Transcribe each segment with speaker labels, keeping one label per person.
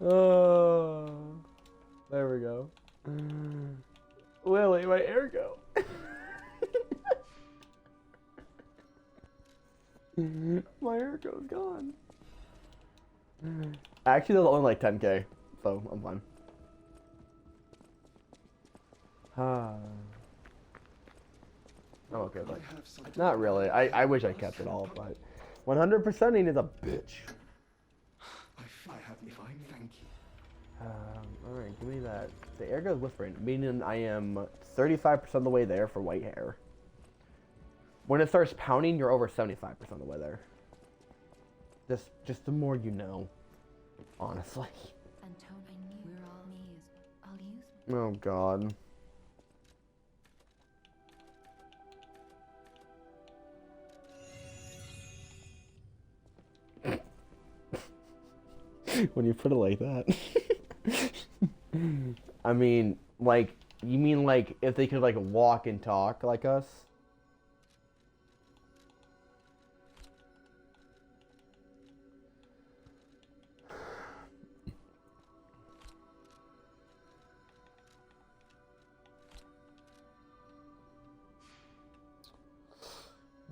Speaker 1: Oh, there we go. Lily, my ergo. My ergo's gone. Actually, that was only like 10K, so I'm fine. I'm okay with it. Not really. I wish I kept it all, but 100%ing is a bitch.
Speaker 2: I have divine thank you.
Speaker 1: Alright, give me that. The ergo's whispering, meaning I am 35% of the way there for white hair. When it starts pounding, you're over 75% of the way there. Just the more you know, honestly.
Speaker 3: Antone, I knew we're all me is I'll use
Speaker 1: Oh god. When you put it like that. I mean, like, you mean like if they could like walk and talk like us?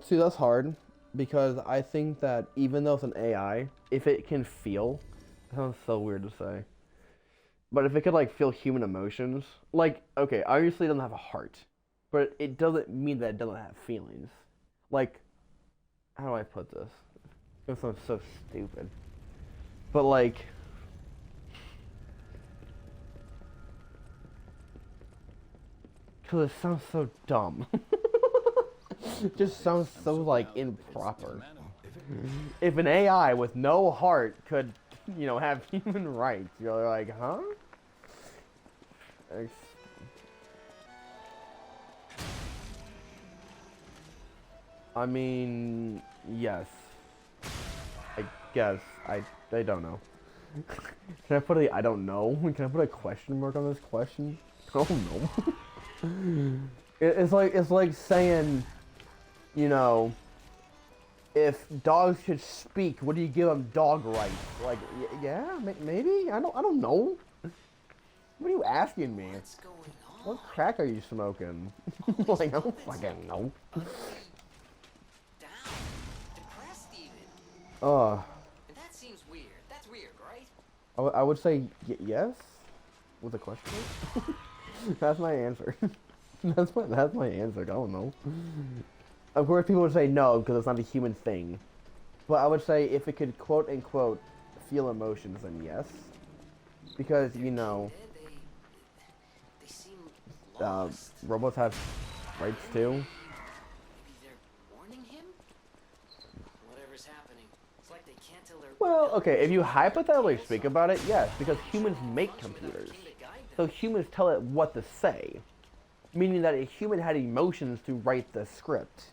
Speaker 1: See, that's hard because I think that even though it's an AI, if it can feel, that sounds so weird to say, but if it could like feel human emotions, like, okay, obviously it doesn't have a heart, but it doesn't mean that it doesn't have feelings. Like, how do I put this? It sounds so stupid, but like, because it sounds so dumb. It just sounds so like improper. If an AI with no heart could, you know, have human rights, you're like, huh? I mean, yes. I guess. I don't know. Can I put a I don't know? Can I put a question mark on this question? I don't know. It's like saying, you know, if dogs could speak, would you give them dog rights? Like, yeah, maybe. I don't know. What are you asking me?
Speaker 4: What's going on?
Speaker 1: What crack are you smoking? Like, I don't fucking know.
Speaker 4: Down. Depressed even.
Speaker 1: Uh,
Speaker 4: And that seems weird. That's weird, right?
Speaker 1: I would say yes, with a question mark. That's my answer. That's my answer. I don't know. Of course, people would say no because it's not a human thing. But I would say if it could quote unquote feel emotions, then yes, because you know,
Speaker 4: They seem lost.
Speaker 1: robots have rights too.
Speaker 4: Maybe they're warning him? Whatever's happening. It's like they can't tell their
Speaker 1: Well, okay, if you hypothetically speak about it, yes, because humans make computers. So humans tell it what to say. Meaning that a human had emotions to write the script.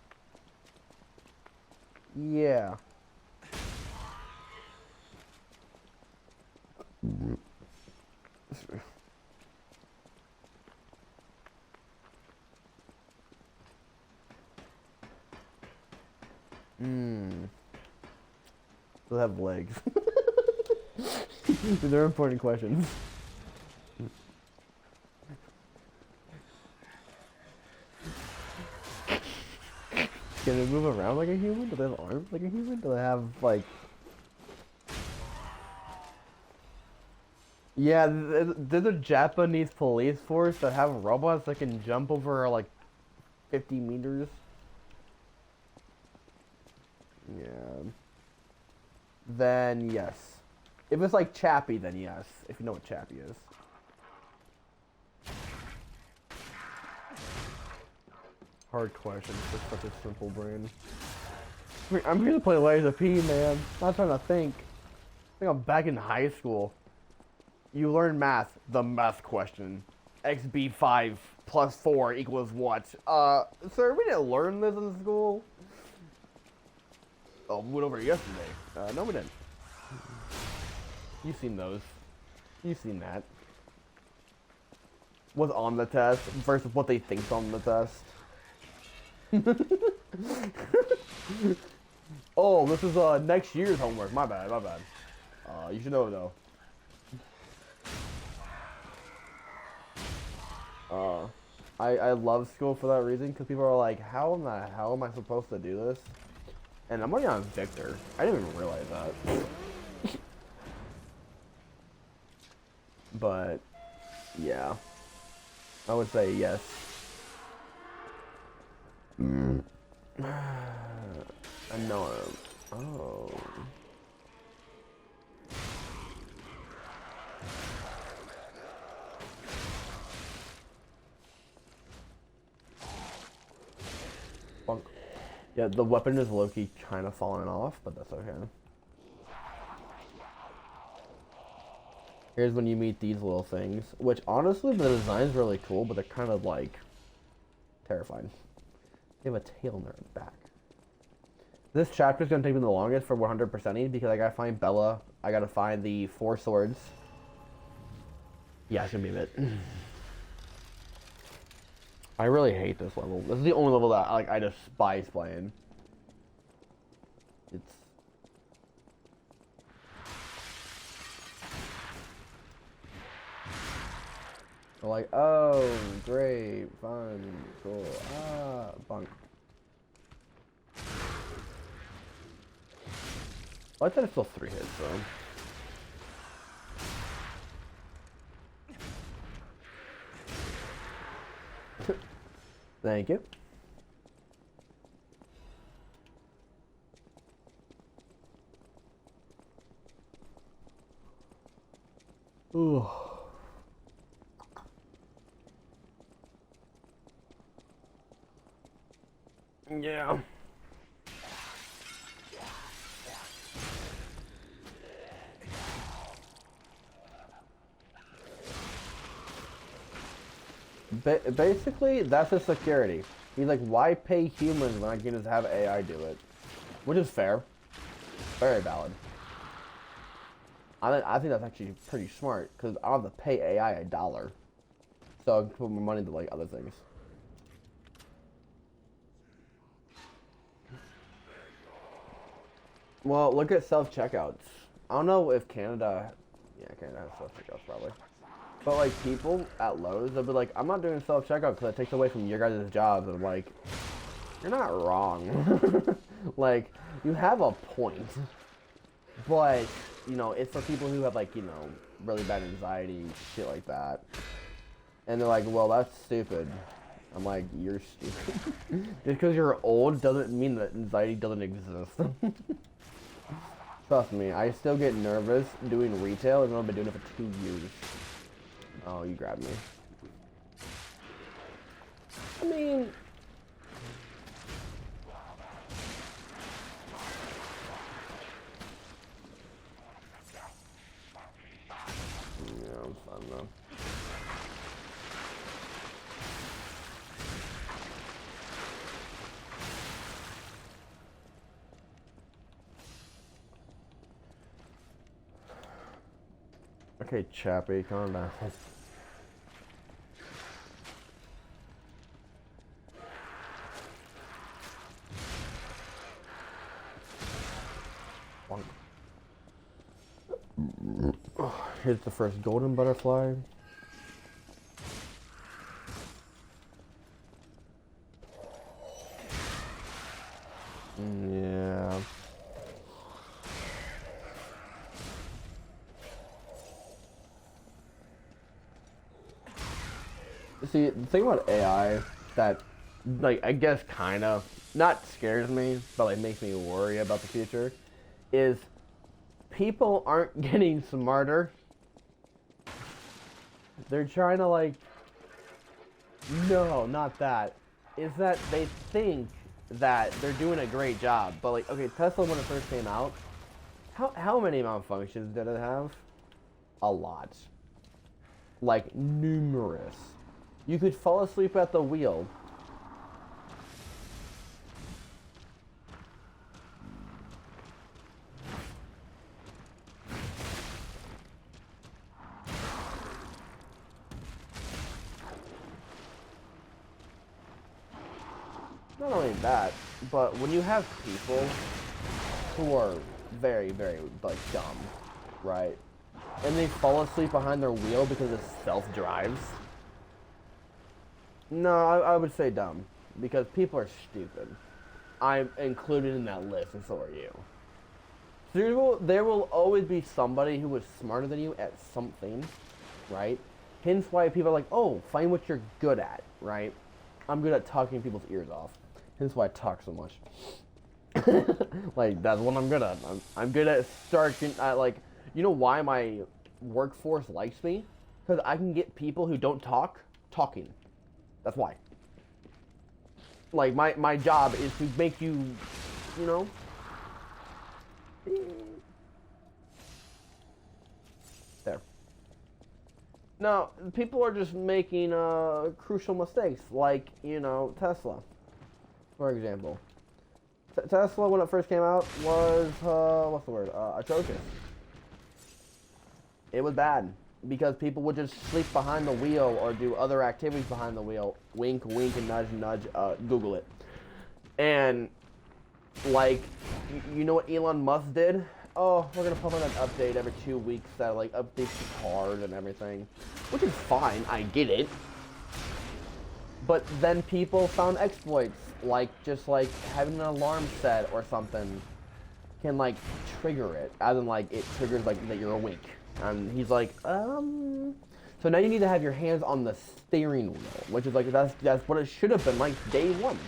Speaker 1: Yeah. They'll have legs. These are important questions. Can they move around like a human? Do they have arms like a human? Do they have, like... Yeah, there's a Japanese police force that have robots that can jump over, like, 50 meters. Yeah. Then, yes. If it's like Chappie, then yes. If you know what Chappie is. Hard question for such a simple brain. I'm here to play Lies of P, man. I'm not trying to think. I think I'm back in high school. You learn math. The math question. XB5 plus 4 equals what? Sir, we didn't learn this in school. Oh, we went over it yesterday. No, we didn't. You've seen those. You've seen that. What's on the test versus what they think's on the test. Oh, this is next year's homework. My bad, my bad. You should know though. I love school for that reason because people are like, how in the hell am I supposed to do this? And I'm already on Victor. I didn't even realize that. But yeah, I would say yes. I know him. Oh. Bonk. Yeah, the weapon is low-key kind of falling off, but that's okay. Here's when you meet these little things, which honestly the design's really cool, but they're kind of like terrifying. They have a tail in their back. This chapter's gonna take me the longest for 100%ing because I gotta find Bella, I gotta find the 4 swords. Yeah, it's gonna be a bit. I really hate this level. This is the only level that I despise playing. It's like, oh, great, fun, cool. Bunk. I thought it's still 3 hits though. Thank you. Ooh. Yeah. Basically, that's his security. He's like, why pay humans when I can just have AI do it? Which is fair. Very valid. I think that's actually pretty smart, because I don't have to pay AI $1. So I can put my money into, like, other things. Well, look at self-checkouts. I don't know if Canada... Yeah, Canada has self-checkouts, probably. But, like, people at Lowe's, they'll be like, I'm not doing self-checkout because it takes away from your guys' jobs. And I'm like, you're not wrong. Like, you have a point. But, you know, it's for people who have, like, you know, really bad anxiety, shit like that. And they're like, well, that's stupid. I'm like, you're stupid. Just because you're old doesn't mean that anxiety doesn't exist. Trust me, I still get nervous doing retail, even though I've been doing it for 2 years. Oh, you grabbed me. I mean... Yeah, I'm fine though. Okay, Chappie, calm down. Here's the first golden butterfly. Yeah. See, the thing about AI that, like, I guess kind of, not scares me, but, like, makes me worry about the future, is people aren't getting smarter. They're trying to, like, no, not that. Is that they think that they're doing a great job, but, like, okay, Tesla when it first came out, how many malfunctions did it have? A lot. Like, numerous. You could fall asleep at the wheel. Not only that, but when you have people who are very, very, like, dumb, right? And they fall asleep behind their wheel because it self-drives. No, I would say dumb. Because people are stupid. I'm included in that list, and so are you. There will always be somebody who is smarter than you at something, right? Hence why people are like, oh, find what you're good at, right? I'm good at talking people's ears off. Hence why I talk so much. Like, that's what I'm good at. I'm good at starting, like, you know why my workforce likes me? Because I can get people who don't talk, talking. That's why. Like, my job is to make you, you know? There. No, people are just making crucial mistakes, like, you know, Tesla, for example. Tesla, when it first came out, was, what's the word, atrocious. It was bad, because people would just sleep behind the wheel or do other activities behind the wheel. Wink, wink, and nudge, nudge, Google it. And, like, you know what Elon Musk did? Oh, we're gonna put on an update every 2 weeks that, like, updates the cars and everything. Which is fine, I get it. But then people found exploits, like, just, like, having an alarm set or something can, like, trigger it. As in, like, it triggers, like, that you're awake. And he's like, So now you need to have your hands on the steering wheel, which is, like, that's what it should have been, like, day one.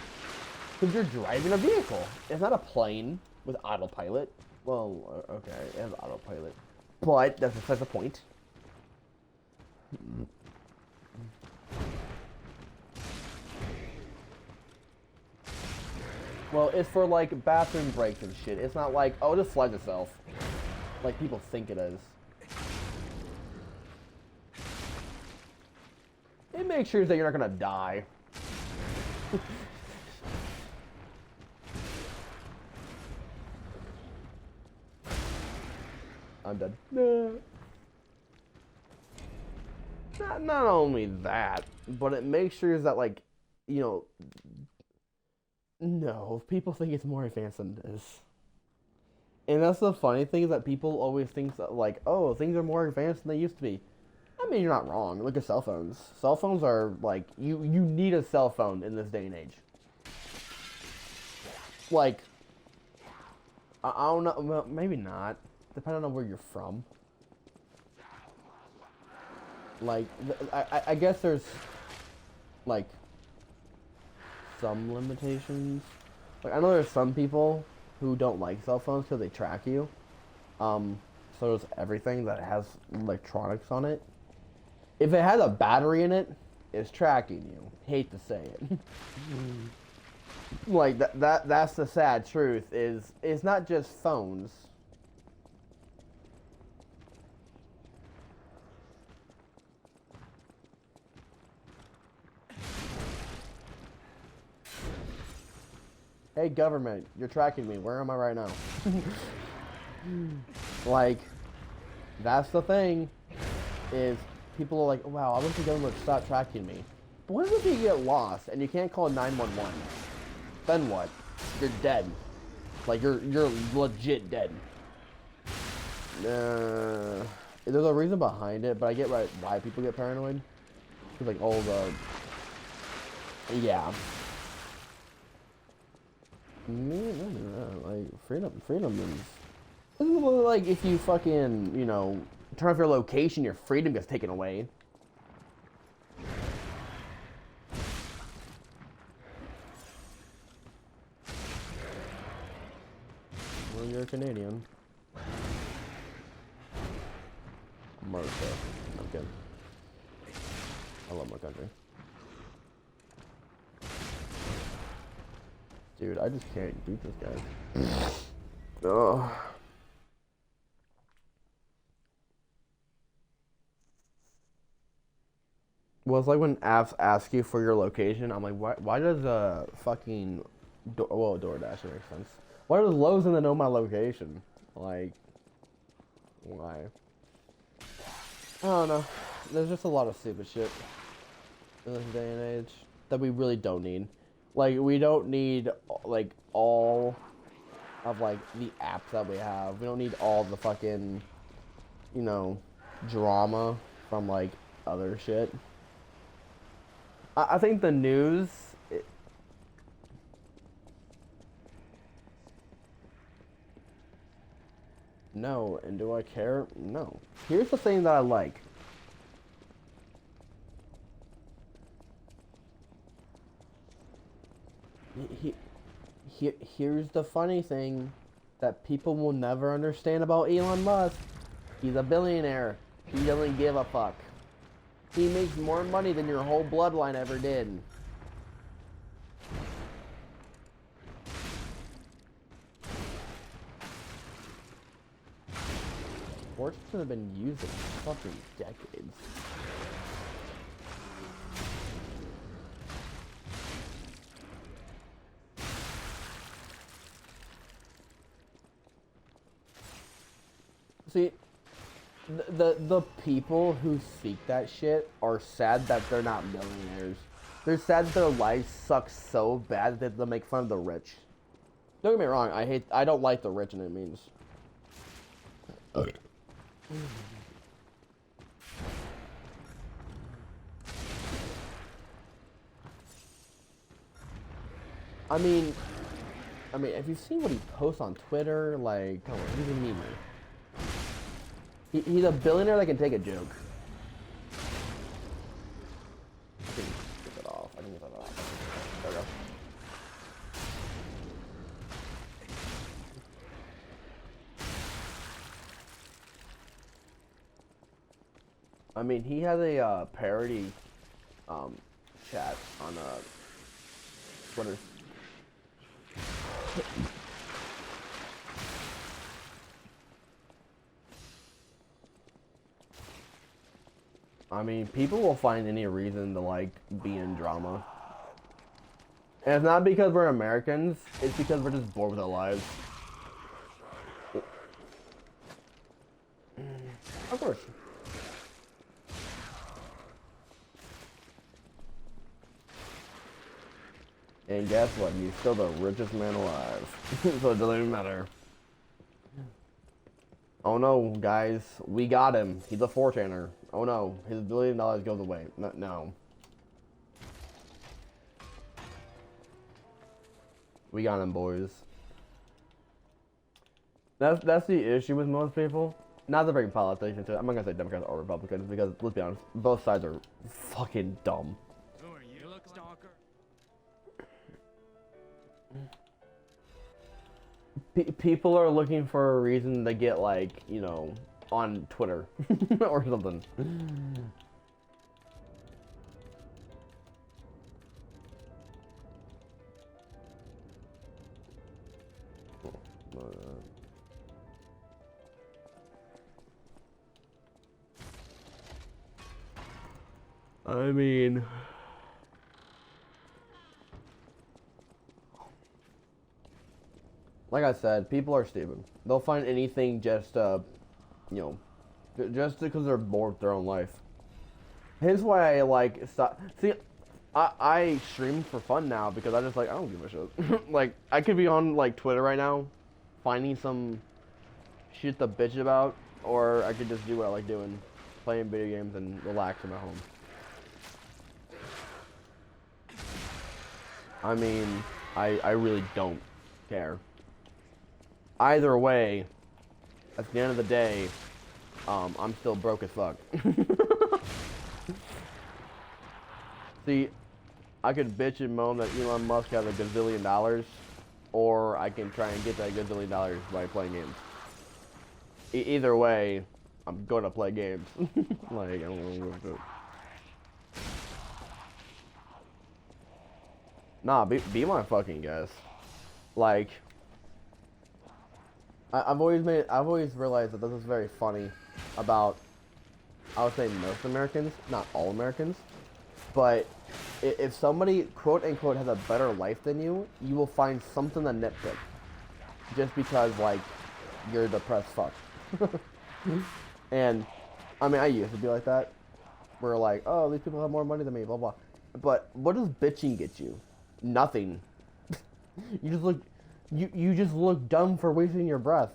Speaker 1: Because you're driving a vehicle. It's not a plane with autopilot. Well, okay, it has autopilot. But that's besides the point. Well, it's for, like, bathroom breaks and shit. It's not like, oh, it just flies itself. Like people think it is. It makes sure that you're not gonna die. I'm dead. No. Not only that, but it makes sure that, like, you know, no, people think it's more advanced than this. And that's the funny thing, is that people always think that, like, oh, things are more advanced than they used to be. I mean, you're not wrong. Look at cell phones. Cell phones are, like, you need a cell phone in this day and age. Like, I don't know, well, maybe not. Depending on where you're from. Like, I guess there's, like, some limitations. Like, I know there's some people who don't like cell phones because they track you. So does everything that has electronics on it. If it has a battery in it, it's tracking you. Hate to say it. Like, that's the sad truth, is it's not just phones. Hey, government, you're tracking me. Where am I right now? Like, that's the thing, is people are like, wow, I wish the government would stop tracking me. But what if you get lost and you can't call 911? Then what? You're dead. Like, you're legit dead. There's a reason behind it, but I get why people get paranoid. Because, like, all the... Yeah. Like, freedom is... Like, if you fucking, you know, turn off your location, your freedom gets taken away. Well, you're a Canadian. America. I'm kidding. I love my country. Dude, I just can't beat this guy. Ugh. Well, it's like when apps ask you for your location. I'm like, why does fucking DoorDash makes sense? Why does Lowe's know my location? Like, why? I don't know. There's just a lot of stupid shit in this day and age that we really don't need. Like, we don't need, like, all of, like, the apps that we have. We don't need all the fucking, you know, drama from like other shit. I think the news. No, and do I care? No. Here's the thing that I like. Here's the funny thing that people will never understand about Elon Musk. He's a billionaire. He doesn't give a fuck. He makes more money than your whole bloodline ever did. Fortunes have been used in fucking decades. See, the people who seek that shit are sad that they're not millionaires. They're sad that their lives suck so bad that they'll make fun of the rich. Don't get me wrong, I don't like the rich and it means. I mean, have you seen what he posts on Twitter? Like, come on, he's a memer. He's a billionaire that can take a joke. I can get that off. There we go. I mean, he has a parody chat on Twitter. I mean, people will find any reason to, like, be in drama. And it's not because we're Americans, it's because we're just bored with our lives. Of course. And guess what? He's still the richest man alive. So it doesn't even matter. Oh no, guys. We got him. He's a 4chaner. Oh no. His $1 billion goes away. No. We got him, boys. That's the issue with most people. Not the very politicians. I'm not gonna say Democrats or Republicans because, let's be honest, both sides are fucking dumb.
Speaker 5: Who are you? Look, stalker.
Speaker 1: People are looking for a reason to get, like, you know, on Twitter or something. I mean, like I said, people are stupid. They'll find anything just, you know, just because they're bored with their own life. Here's why I, like, stop. See, I stream for fun now because I just, like, I don't give a shit. Like, I could be on, like, Twitter right now, finding some shit to bitch about, or I could just do what I like doing, playing video games and relaxing at home. I mean, I really don't care. Either way, at the end of the day, I'm still broke as fuck. See, I could bitch and moan that Elon Musk has a gazillion dollars, or I can try and get that gazillion dollars by playing games. Either way, I'm gonna play games. Like, I don't know. Nah, be my fucking guest. Like, I've always realized that this is very funny about, I would say, most Americans, not all Americans, but if somebody, quote unquote, has a better life than you, you will find something to nitpick, just because, like, you're a depressed fuck. And I mean, I used to be like that, where, like, oh, these people have more money than me, blah blah. But what does bitching get you? Nothing. You just look dumb for wasting your breath.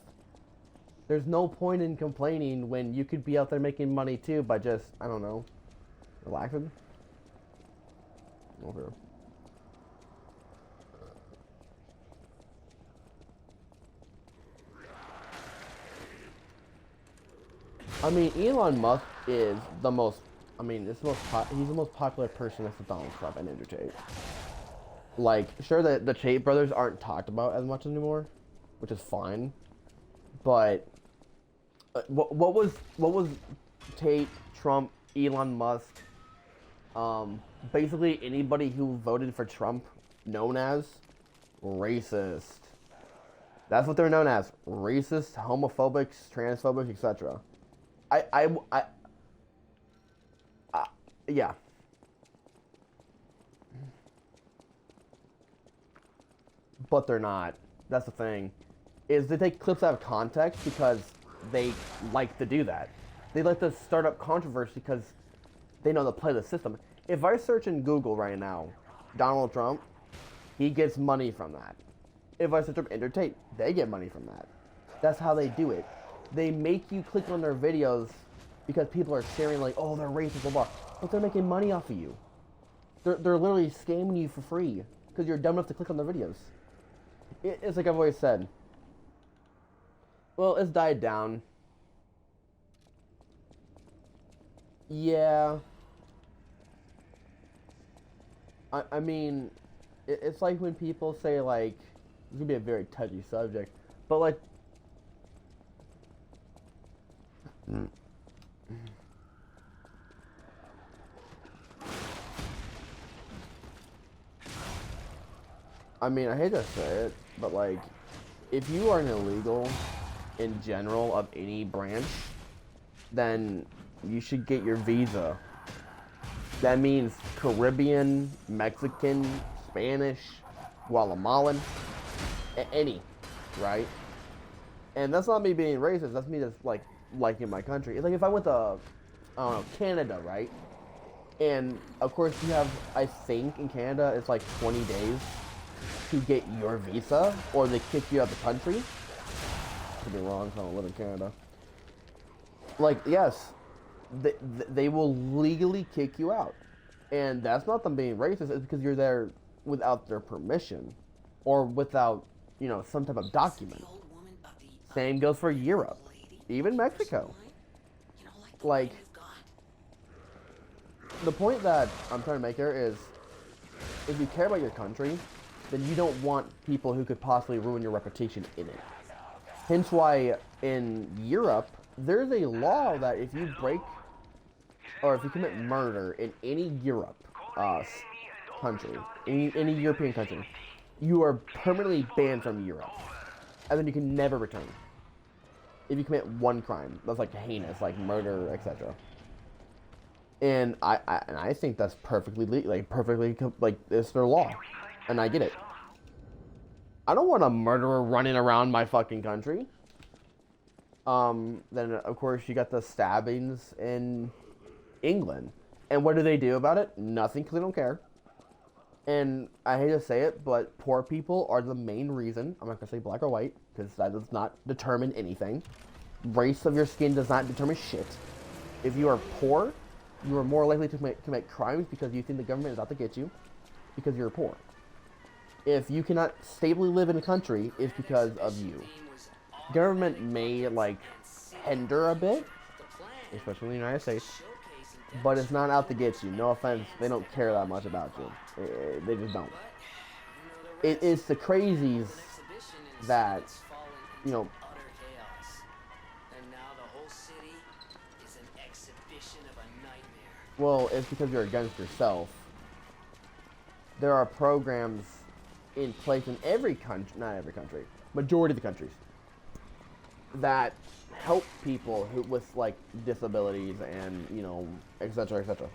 Speaker 1: There's no point in complaining when you could be out there making money too by just, I don't know, relaxing. Over. I mean, Elon Musk is the most. I mean, he's the most popular person next to Donald Trump and Andrew Tate. Like, sure, the Tate brothers aren't talked about as much anymore, which is fine. But what was Tate, Trump, Elon Musk, basically anybody who voted for Trump known as racist. That's what they're known as: racist, homophobics, transphobics, etc. Yeah. But they're not. That's the thing. Is they take clips out of context because they like to do that. They like to start up controversy because they know to play the system. If I search in Google right now, Donald Trump, he gets money from that. If I search up Andrew Tate, they get money from that. That's how they do it. They make you click on their videos because people are sharing like, oh, they're racist, blah, blah. But they're making money off of you. They're literally scamming you for free because you're dumb enough to click on their videos. It's like I've always said. Well, it's died down. Yeah. I mean, it's like when people say like, it's gonna be a very touchy subject, but like, I mean, I hate to say it, but like, if you are an illegal in general of any branch, then you should get your visa. That means Caribbean, Mexican, Spanish, Guatemalan, any, right? And that's not me being racist, that's me just like liking my country. It's like if I went to, I don't know, Canada, right? And of course you have, I think in Canada, it's like 20 days to get your visa, or they kick you out of the country. Could be wrong, I don't live in Canada. Like, yes, they will legally kick you out. And that's not them being racist, it's because you're there without their permission, or without, you know, some type of document. Same goes for Europe, even Mexico. Like, the point that I'm trying to make here is, if you care about your country, then you don't want people who could possibly ruin your reputation in it. Hence why in Europe, there's a law that if you break, or if you commit murder in any Europe country, any European country, you are permanently banned from Europe. And then you can never return. If you commit one crime, that's like heinous, like murder, etc. And I think that's perfectly like it's their law, and I get it. I don't want a murderer running around my fucking country. Then of course you got the stabbings in England, and what do they do about it? Nothing, because they don't care. And I hate to say it, but poor people are the main reason. I'm not gonna say black or white, because that does not determine anything. Race of your skin does not determine shit. If you are poor, you are more likely to commit crimes because you think the government is out to get you, because you're poor. If you cannot stably live in a country, it's because of you. Government may, like, hinder a bit, especially in the United States, but it's not out to get you. No offense, they don't care that much about you. They just don't. It's the crazies that, you know, well, it's because you're against yourself. There are programs in place in every country, not every country, majority of the countries, that help people who with like disabilities and, you know, etc., etc.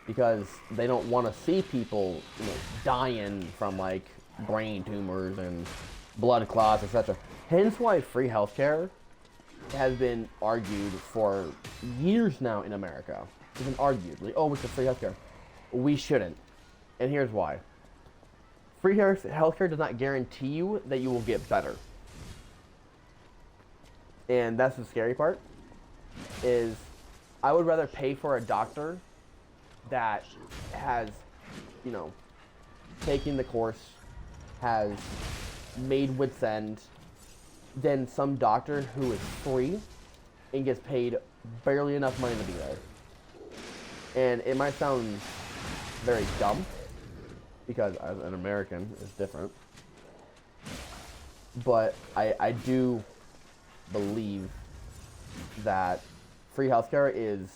Speaker 1: Because they don't want to see people, you know, dying from like brain tumors and blood clots, etc. Hence why free healthcare has been argued for years now in America. It's been argued, like, oh, we should free healthcare. We shouldn't. And here's why. Free healthcare does not guarantee you that you will get better. And that's the scary part, is I would rather pay for a doctor that has, you know, taken the course, has made wits end, than some doctor who is free and gets paid barely enough money to be there. And it might sound very dumb, because as an American, it's different. But I do believe that free healthcare is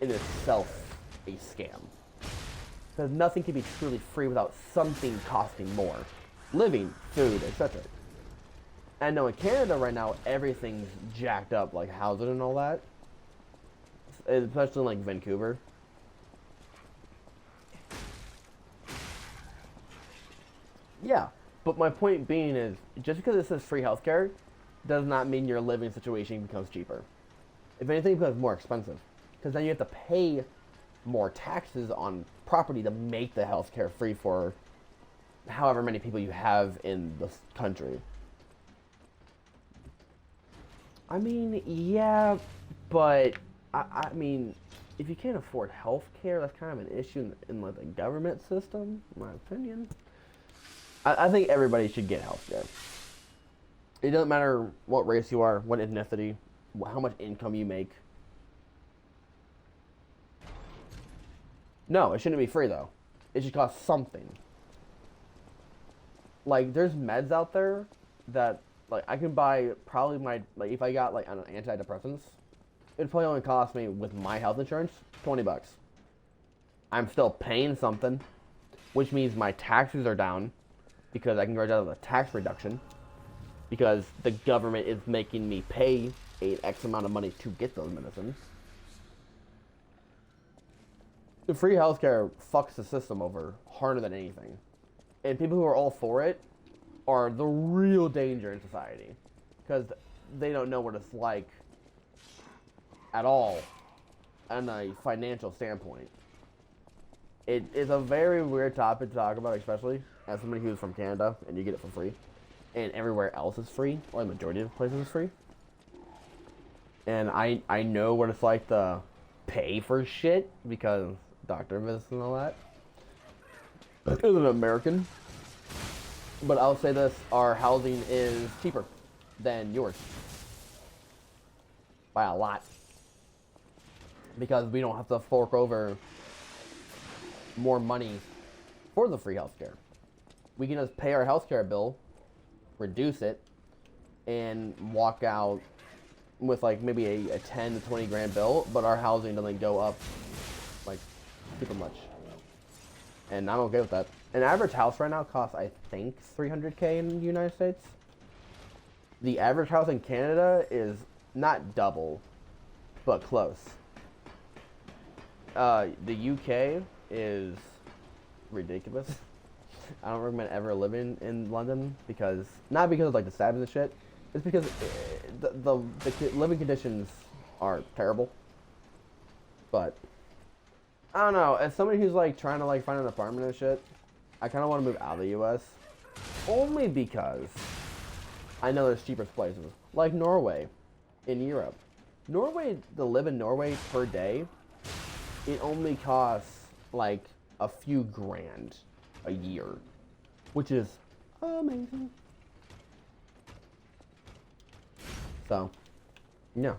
Speaker 1: in itself a scam. Because nothing can be truly free without something costing more. Living, food, etc. I know in Canada right now, everything's jacked up, like housing and all that. Especially in like Vancouver. Yeah, but my point being is, just because it says free healthcare does not mean your living situation becomes cheaper. If anything, it becomes more expensive. Because then you have to pay more taxes on property to make the healthcare free for however many people you have in the country. I mean, yeah, but I mean, if you can't afford healthcare, that's kind of an issue in like the government system, in my opinion. I think everybody should get healthcare. It doesn't matter what race you are, what ethnicity, how much income you make. No, it shouldn't be free though. It should cost something. Like, there's meds out there that, like, I can buy probably my, like, if I got, like, I don't know, antidepressants, it'd probably only cost me, with my health insurance, $20. I'm still paying something, which means my taxes are down, because I can grab out of the tax reduction, because the government is making me pay an X amount of money to get those medicines. The free healthcare fucks the system over harder than anything. And people who are all for it are the real danger in society, because they don't know what it's like at all on a financial standpoint. It is a very weird topic to talk about, especially as somebody who's from Canada and you get it for free, and everywhere else is free, or the majority of places is free. And I know what it's like to pay for shit, because doctor visits and all that. As an American. But I'll say this, our housing is cheaper than yours. By a lot. Because we don't have to fork over more money for the free healthcare. We can just pay our healthcare bill, reduce it, and walk out with like maybe a 10 to 20 grand bill, but our housing doesn't go up like super much. And I'm okay with that. An average house right now costs, I think, $300K in the United States. The average house in Canada is not double, but close. The UK is ridiculous. I don't recommend ever living in London, because, not because of like the stabbings and shit, it's because the living conditions are terrible. But I don't know, as somebody who's like trying to like find an apartment and shit, I kind of want to move out of the US, only because I know there's cheaper places, like Norway, in Europe. Norway, to live in Norway per day, it only costs like a few grand a year, which is amazing. So, yeah.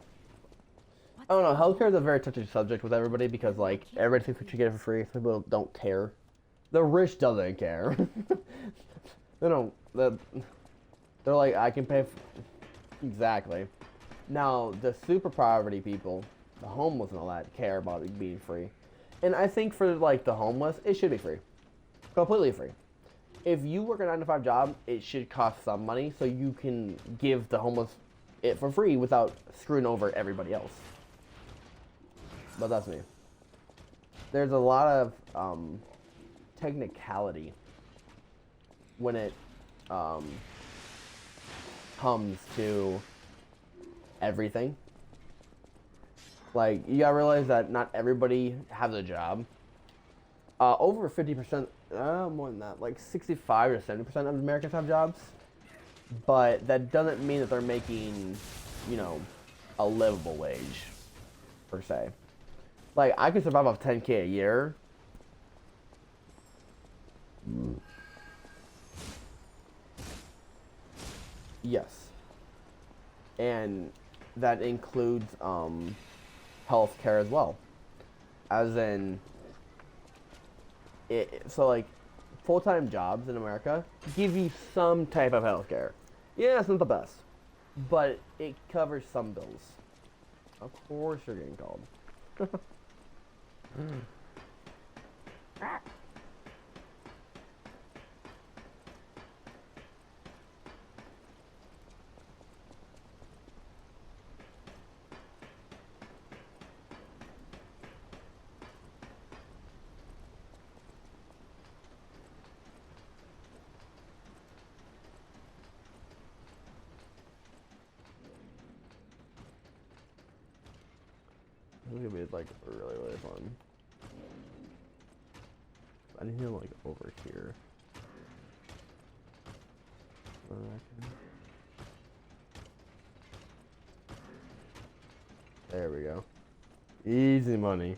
Speaker 1: I don't know, healthcare is a very touchy subject with everybody, because like everybody thinks we should get it for free. Some people don't care. The rich doesn't care. They don't. They're like, I can pay. Exactly. Now the super poverty people, the homeless and all that, care about it being free. And I think for like the homeless, it should be free, completely free. If you work a 9-to-5 job, it should cost some money so you can give the homeless it for free without screwing over everybody else. But that's me. There's a lot of technicality when it comes to everything. Like, you gotta realize that not everybody has a job. Over 50%, more than that, like 65 to 70% of Americans have jobs. But that doesn't mean that they're making you know, a livable wage, per se. Like, I could survive off 10K a year. Yes. And that includes healthcare as well. As in, so like, full-time jobs in America give you some type of healthcare. Yeah, it's not the best, but it covers some bills. Of course you're getting called. This is gonna be like really, really fun. I need him like over here. There we go. Easy money.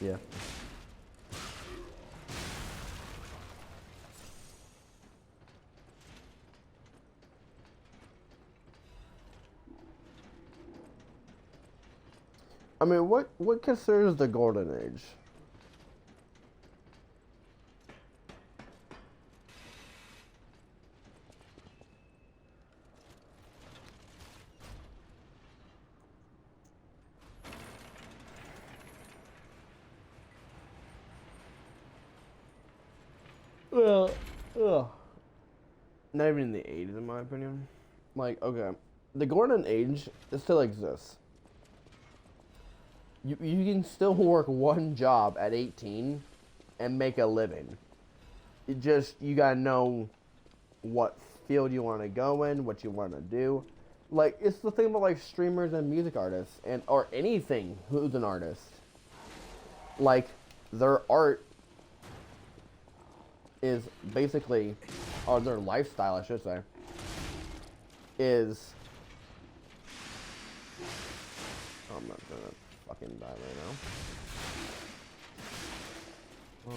Speaker 1: Yeah. I mean, what considers the golden age? Well, ugh. Not even in the 80s, in my opinion. Like, okay, the golden age still exists. You can still work one job at 18 and make a living. It just, you gotta know what field you want to go in, what you want to do. Like, it's the thing about like streamers and music artists or anything who's an artist. Like, their art is basically, or their lifestyle, I should say, is, oh, I'm not gonna fucking die right now. Oh.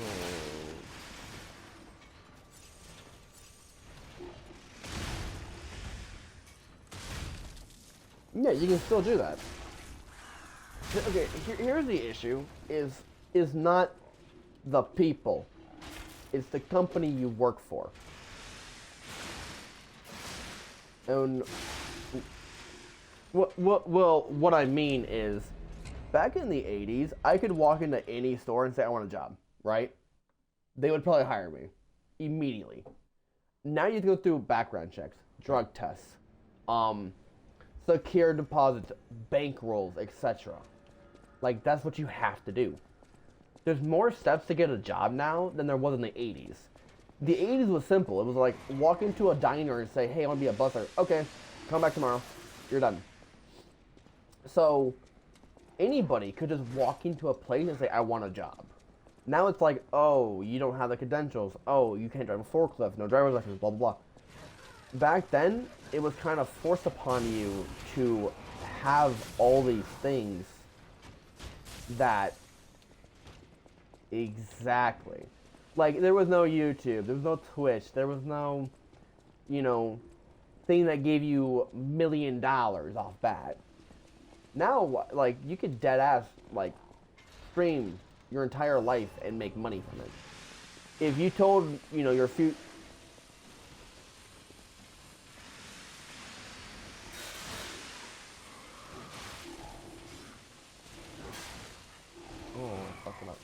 Speaker 1: Yeah, you can still do that. Okay, here's the issue, is not the people. It's the company you work for. And what I mean is, back in the 80s, I could walk into any store and say I want a job, right? They would probably hire me immediately. Now you have to go through background checks, drug tests, secure deposits, bankrolls, etc. Like, that's what you have to do. There's more steps to get a job now than there was in the 80s. The 80s was simple. It was like, walk into a diner and say, hey, I want to be a busser. Okay, come back tomorrow. You're done. So, anybody could just walk into a place and say, I want a job. Now it's like, oh, you don't have the credentials. Oh, you can't drive a forklift. No driver's license, blah, blah, blah. Back then, it was kind of forced upon you to have all these things that... Exactly. Like, there was no YouTube, there was no Twitch, there was no, you know, thing that gave you $1 million off bat. Now, like, you could dead ass, like, stream your entire life and make money from it. If you told, you know, your future... Oh, I fucked it up.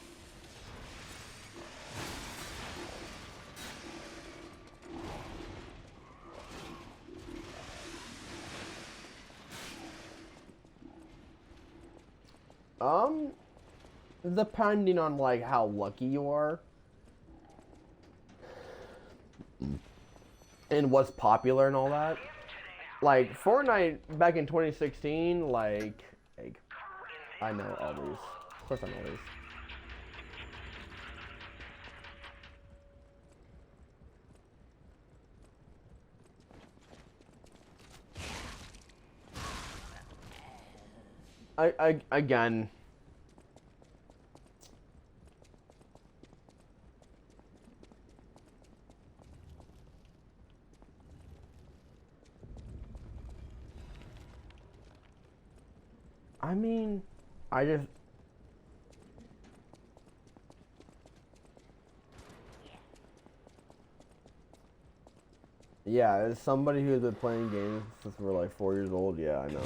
Speaker 1: Depending on, like, how lucky you are and what's popular and all that. Like, Fortnite back in 2016, like I know all these. Of course I know these. Again. I mean, I just. Yeah, as somebody who's been playing games since we're like 4 years old, yeah, I know.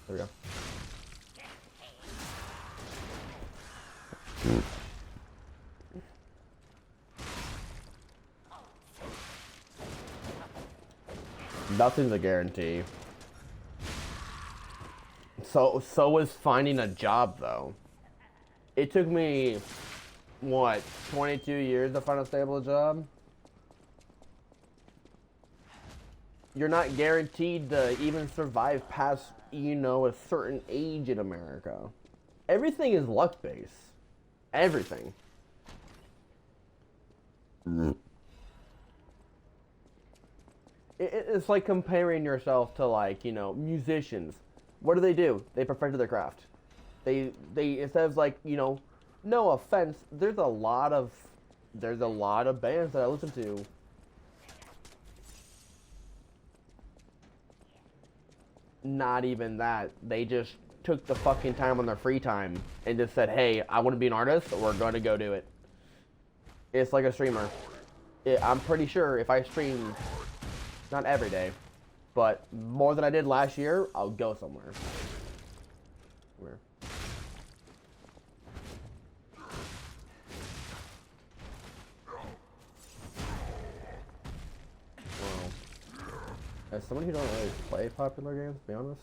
Speaker 1: There we go. Nothing's a guarantee. So is finding a job, though. It took me, what, 22 years to find a stable job? You're not guaranteed to even survive past, you know, a certain age in America. Everything is luck-based. Everything. It's like comparing yourself to, like, you know, musicians. What do? They perfected their craft. They instead of, like, you know, no offense, there's a lot of bands that I listen to. Not even that. They just took the fucking time on their free time and just said, hey, I want to be an artist, we're going to go do it. It's like a streamer. I'm pretty sure if I stream, not every day, but more than I did last year, I'll go somewhere. Where? Well, as someone who don't really play popular games, to be honest.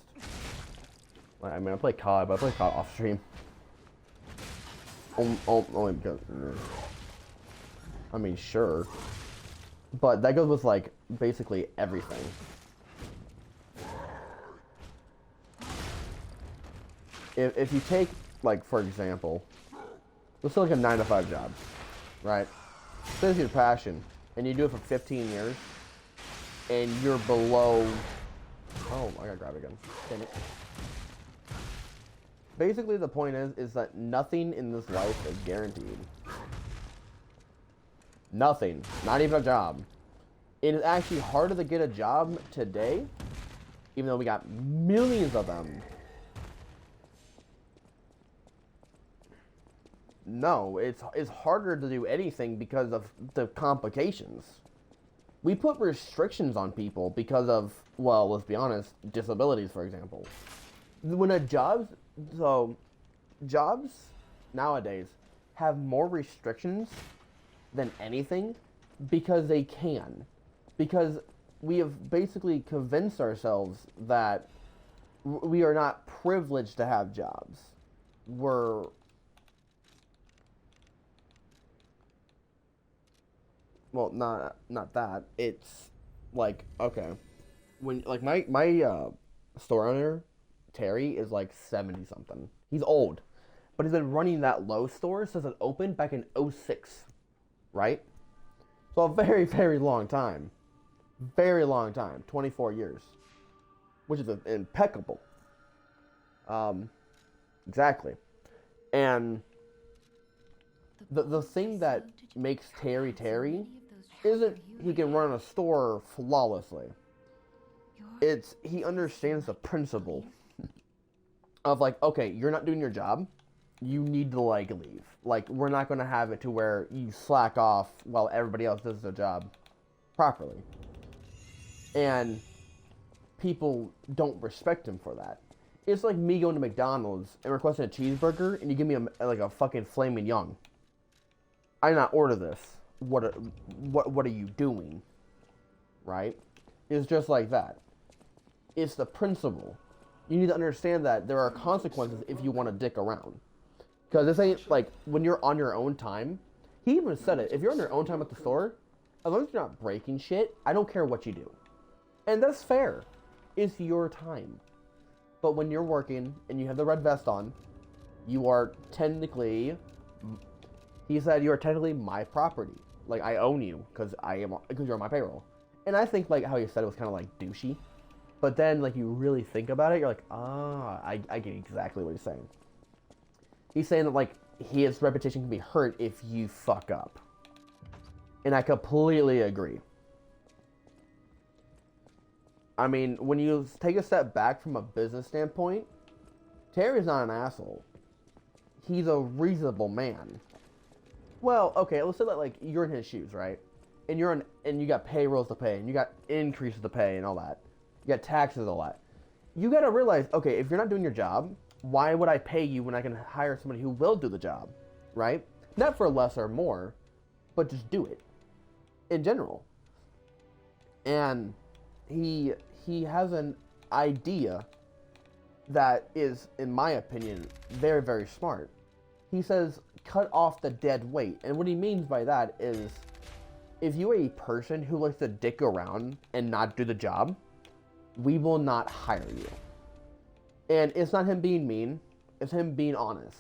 Speaker 1: I mean, I play COD, but I play COD off stream. Only because, I mean, sure. But that goes with, like, basically everything. If you take, like, for example, let's say like a 9-to-5 job, right? This is your passion, and you do it for 15 years, and you're below... Oh, I gotta grab it again. Damn it. Basically, the point is that nothing in this life is guaranteed. Nothing. Not even a job. It is actually harder to get a job today, even though we got millions of them. No, it's harder to do anything because of the complications. We put restrictions on people because of, well, let's be honest, disabilities, for example. When jobs nowadays have more restrictions than anything because they can. Because we have basically convinced ourselves that we are not privileged to have jobs. Well, not that. It's like, okay, when like my store owner, Terry, is like 70 something. He's old, but he's been running that Lowe's store since it opened back in 2006, right? So a very, very long time. Very long time, 24 years, which is impeccable. Exactly. And the thing that makes Terry isn't he can run a store flawlessly. It's he understands the principle of, like, okay, you're not doing your job, you need to, like, leave. Like, we're not going to have it to where you slack off while everybody else does their job properly. And people don't respect him for that. It's like me going to McDonald's and requesting a cheeseburger, and you give me a fucking filet mignon. I did not order this. What are you doing? Right? It's just like that. It's the principle. You need to understand that there are consequences if you want to dick around. Because this ain't like when you're on your own time. He even said it. If you're on your own time at the store, As long as you're not breaking shit, I don't care what you do. And that's fair. It's your time. But when you're working and you have the red vest on, you are technically, he said, you are technically my property. Like, I own you because you're on my payroll. And I think, like, how he said it was kind of, like, douchey. But then, like, you really think about it, you're like, I get exactly what he's saying. He's saying that, like, his reputation can be hurt if you fuck up. And I completely agree. I mean, when you take a step back from a business standpoint, Terry's not an asshole. He's a reasonable man. Well, okay, let's say that, like, you're in his shoes, right? And you got payrolls to pay, and you got increases to pay, and all that. You got taxes, all that. You gotta realize, okay, if you're not doing your job, why would I pay you when I can hire somebody who will do the job, right? Not for less or more, but just do it, in general. And he has an idea that is, in my opinion, very, very smart. He says, cut off the dead weight. And what he means by that is, if you are a person who likes to dick around and not do the job, we will not hire you. And it's not him being mean, it's him being honest.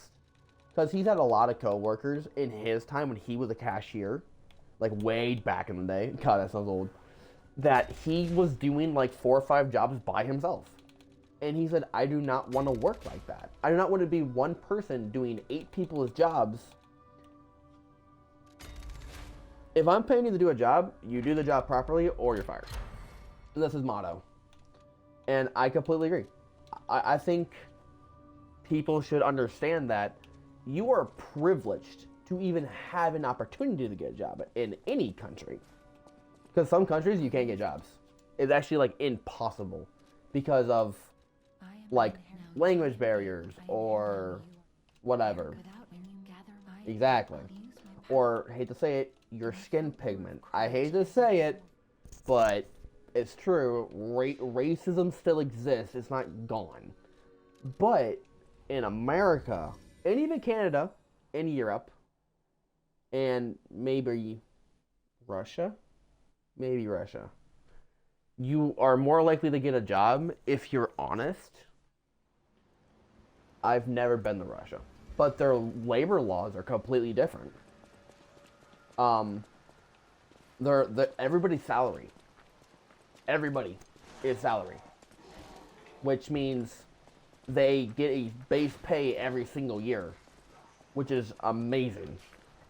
Speaker 1: Because he's had a lot of coworkers in his time when he was a cashier, like way back in the day, God, that sounds old, that he was doing like 4 or 5 jobs by himself. And he said, I do not want to work like that. I do not want to be one person doing 8 people's jobs. If I'm paying you to do a job, you do the job properly or you're fired. And that's his motto. And I completely agree. I think people should understand that you are privileged to even have an opportunity to get a job in any country. Because some countries you can't get jobs. It's actually like impossible because of like language barriers or whatever. Exactly. Or, hate to say it, your skin pigment. I hate to say it, but it's true. Racism still exists. It's not gone. But in America, and even Canada, and Europe, and maybe Russia, you are more likely to get a job if you're honest. I've never been to Russia, but their labor laws are completely different. Everybody's salary. Everybody is salary, which means they get a base pay every single year, which is amazing.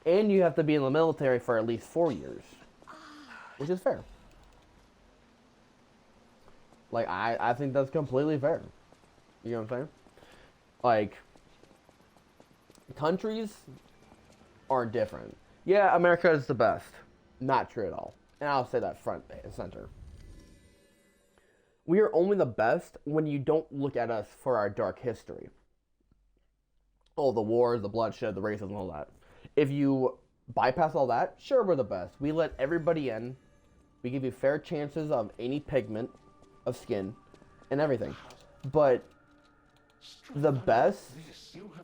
Speaker 1: And you have to be in the military for at least 4 years, which is fair. Like, I think that's completely fair. You know what I'm saying? Like, countries are different. Yeah, America is the best. Not true at all. And I'll say that front and center. We are only the best when you don't look at us for our dark history. Oh, the wars, the bloodshed, the racism, all that. If you bypass all that, sure, we're the best. We let everybody in. We give you fair chances of any pigment of skin and everything. But the best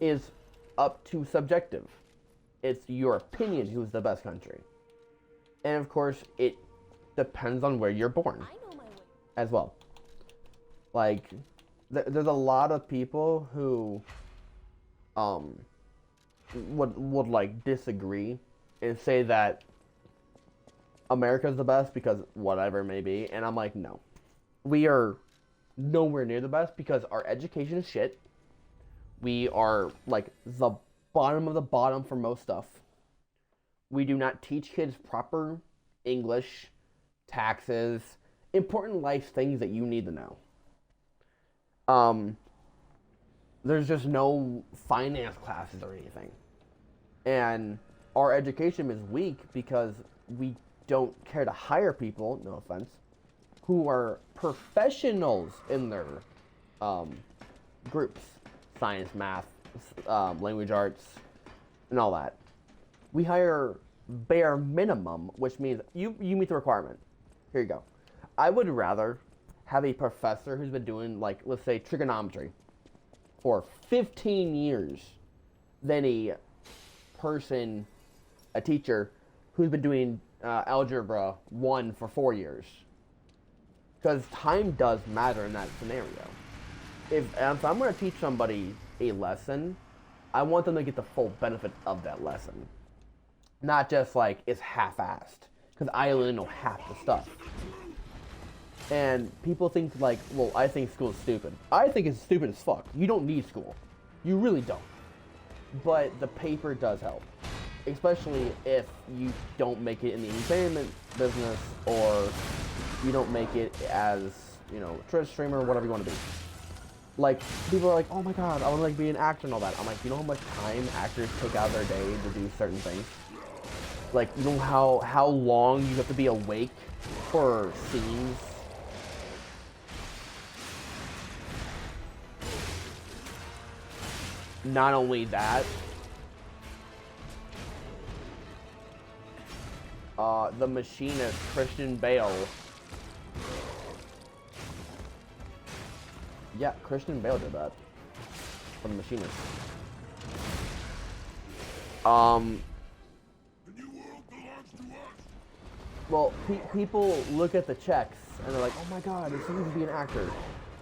Speaker 1: is up to subjective. It's your opinion who's the best country. And of course, it depends on where you're born as well. Like, there's a lot of people who would like disagree and say that America's the best because whatever it may be. And I'm like, no. We are nowhere near the best because our education is shit. We are like the bottom of the bottom for most stuff. We do not teach kids proper English, taxes, important life things that you need to know. There's just no finance classes or anything. And our education is weak because we don't care to hire people, no offense, who are professionals in their groups. Science, math, language arts, and all that. We hire bare minimum, which means you meet the requirement. Here you go. I would rather have a professor who's been doing, like, let's say, trigonometry for 15 years than a teacher who's been doing Algebra 1 for 4 years. Because time does matter in that scenario. If I'm going to teach somebody a lesson, I want them to get the full benefit of that lesson. Not just like it's half-assed. Because I only know half the stuff. And people think like, well, I think school is stupid. I think it's stupid as fuck. You don't need school. You really don't. But the paper does help. Especially if you don't make it in the entertainment business or you don't make it as, you know, Twitch streamer or whatever you want to be. Like, people are like, oh my god, I want to like be an actor and all that. I'm like, you know how much time actors take out of their day to do certain things? Like, you know how long you have to be awake for scenes? Not only that, the machinist, Christian Bale. Yeah, Christian Bale did that. For the machinist. Well, people look at the checks and they're like, oh my god, this needs to be an actor.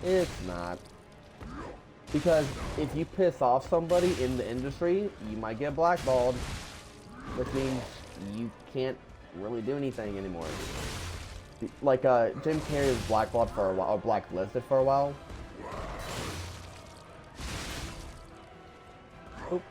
Speaker 1: It's not. Because if you piss off somebody in the industry, you might get blackballed. Which means you can't really do anything anymore. Like, Jim Carrey was blackballed for a while, or blacklisted for a while. Oop.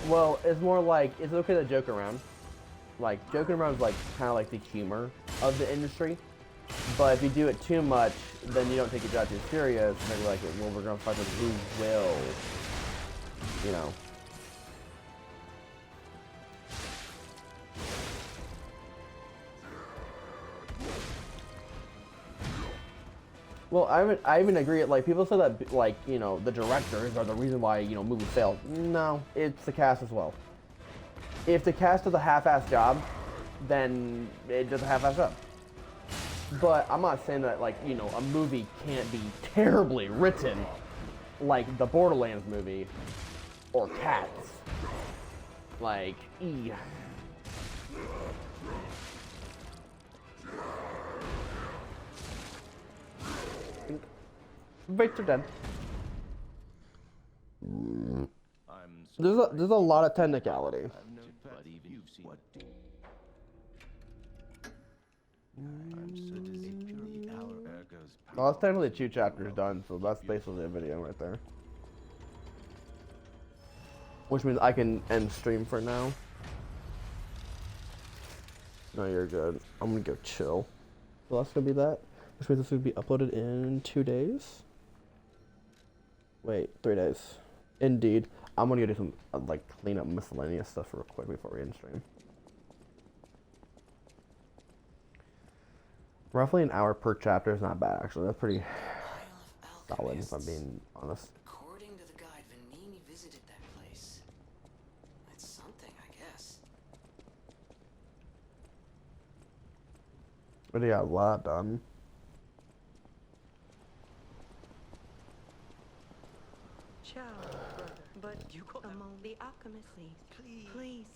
Speaker 1: Well, it's more like, it's okay to joke around. Like, joking around is like, kind of like the humor of the industry. But if you do it too much, then you don't take your job too serious, and then you're like, well, we're gonna fight with who will, you know. Well, I even agree. Like, people say that, like, you know, the directors are the reason why, you know, movies fail. No, it's the cast as well. If the cast does a half-ass job, then it does a half-ass job. But I'm not saying that, like, you know, a movie can't be terribly written, like the Borderlands movie, or Cats. Like, Victor dead. There's a lot of technicality. Well, that's technically 2 chapters done, so that's basically a video right there. Which means I can end stream for now. No, you're good. I'm gonna go chill. So that's gonna be that. Which means this will be uploaded in 2 days. Wait, 3 days. Indeed. I'm gonna go do some, like, clean up miscellaneous stuff real quick before we end stream. Roughly an hour per chapter is not bad, actually. That's pretty solid, if I'm being honest.
Speaker 4: According to the guide, Vanini visited that place. That's something, I guess.
Speaker 1: But yeah, a lot done.
Speaker 6: Ciao, brother. But you go among the alchemists, please. Please.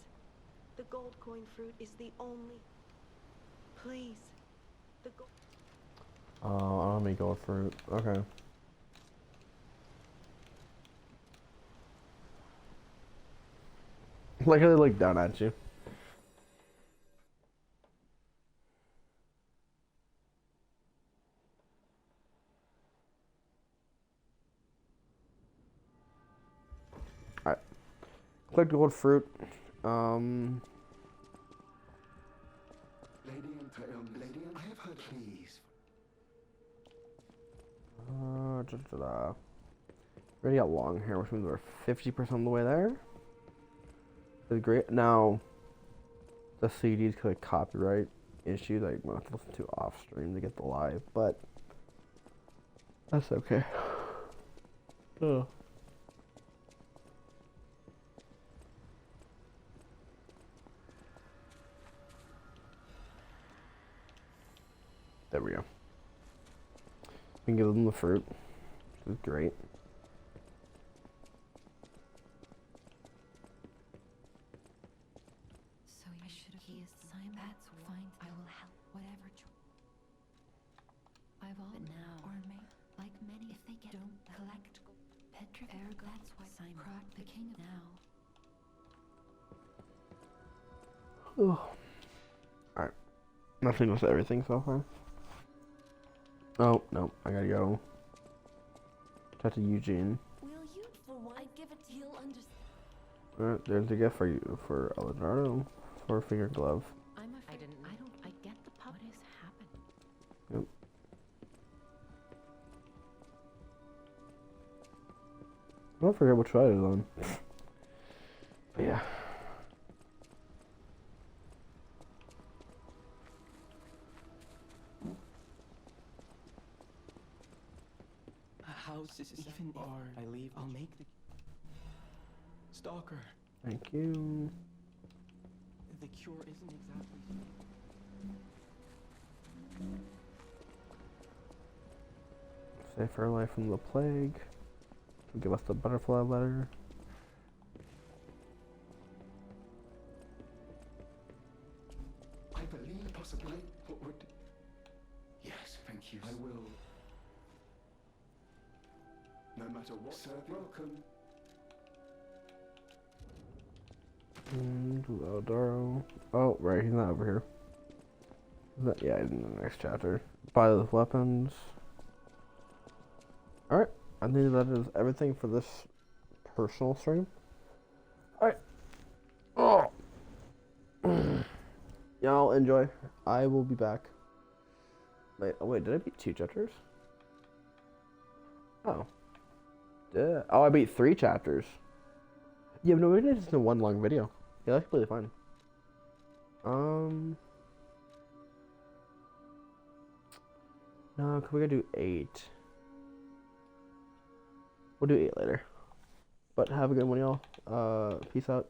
Speaker 6: The gold coin fruit is the only. Please. The gold.
Speaker 1: Oh, I don't have any gold fruit. Okay. Like, they look down at you. Alright. Click gold fruit.
Speaker 2: Lady, I have heard. Please.
Speaker 1: Already got long hair, which means we're 50% of the way there. That's great. Now, the CDs could have copyright issues. I'm gonna have to listen to off stream to get the live, but that's okay. Ugh. There we go. can give them the fruit. This is great.
Speaker 3: So I should have. He is Simon. That's fine. I will help. Whatever. I've all. But now, or may, like many, if they don't collect, petrified. That's why Simon cracked the king now.
Speaker 1: Alright. Nothing with everything so far. Oh, no. I gotta go. Talk to Eugene.
Speaker 3: Will you? For what? I give it to you. Understand.
Speaker 1: Alright, there's a gift for you for Leonardo. 4-finger glove.
Speaker 3: I'm afraid. I don't. I get the pup. What is happening?
Speaker 1: Yep. I forget which side it's on. But yeah.
Speaker 7: House is even hard. I leave. I'll make the Stalker.
Speaker 1: Thank you.
Speaker 7: The cure isn't exactly.
Speaker 1: Save her life from the plague. Give us the butterfly letter.
Speaker 2: I believe possibly. What would? Yes, thank you. I will. No matter what. Sir, welcome.
Speaker 1: And Eldaro. Oh, right, he's not over here. Is that, yeah, he's in the next chapter. Buy those weapons. Alright, I think that is everything for this personal stream. Alright. Oh. Y'all enjoy. I will be back. Wait, oh wait, did I beat 2 chapters? Oh. Yeah. Oh, I beat 3 chapters. Yeah, but no, we did just in one long video. Yeah, that's completely fine. No, we gotta do 8. We'll do 8 later. But have a good one, y'all. Peace out.